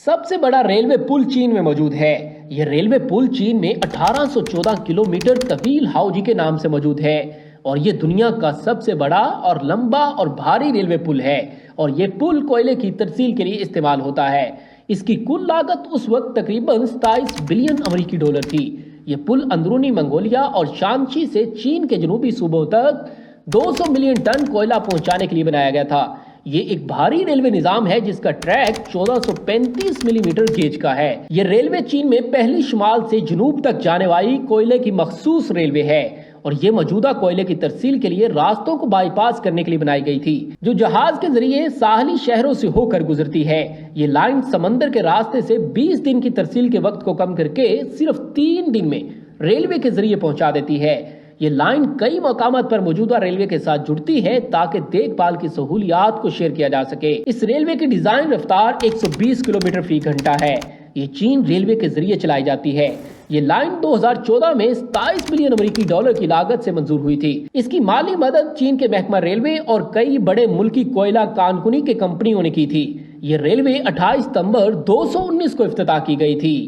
سب سے بڑا ریلوے پل چین میں موجود ہے۔ یہ ریلوے پل چین میں 1814 کلومیٹر طویل ہاؤجی کے نام سے موجود ہے اور یہ دنیا کا سب سے بڑا اور لمبا اور بھاری ریلوے پل ہے اور یہ پل کوئلے کی ترسیل کے لیے استعمال ہوتا ہے۔ اس کی کل لاگت اس وقت تقریباً 27 بلین امریکی ڈالر تھی۔ یہ پل اندرونی منگولیا اور شانشی سے چین کے جنوبی صوبوں تک 200 ملین ٹن کوئلہ پہنچانے کے لیے بنایا گیا تھا۔ یہ ایک بھاری ریلوے نظام ہے جس کا ٹریک 1435 ملی میٹر گیج کا ہے۔ یہ ریلوے چین میں پہلی شمال سے جنوب تک جانے والی کوئلے کی مخصوص ریلوے ہے اور یہ موجودہ کوئلے کی ترسیل کے لیے راستوں کو بائی پاس کرنے کے لیے بنائی گئی تھی جو جہاز کے ذریعے ساحلی شہروں سے ہو کر گزرتی ہے۔ یہ لائن سمندر کے راستے سے 20 دن کی ترسیل کے وقت کو کم کر کے صرف 3 دن میں ریلوے کے ذریعے پہنچا دیتی ہے۔ یہ لائن کئی مقامات پر موجودہ ریلوے کے ساتھ جڑتی ہے تاکہ دیکھ بھال کی سہولیات کو شیئر کیا جا سکے۔ اس ریلوے کی ڈیزائن رفتار 120 کلومیٹر فی گھنٹہ ہے۔ یہ چین ریلوے کے ذریعے چلائی جاتی ہے۔ یہ لائن 2014 میں 27 بلین امریکی ڈالر کی لاگت سے منظور ہوئی تھی۔ اس کی مالی مدد چین کے محکمہ ریلوے اور کئی بڑے ملکی کوئلہ کانکنی کے کمپنیوں نے کی تھی۔ یہ ریلوے 28 ستمبر 2019 کو افتتاح کی گئی تھی۔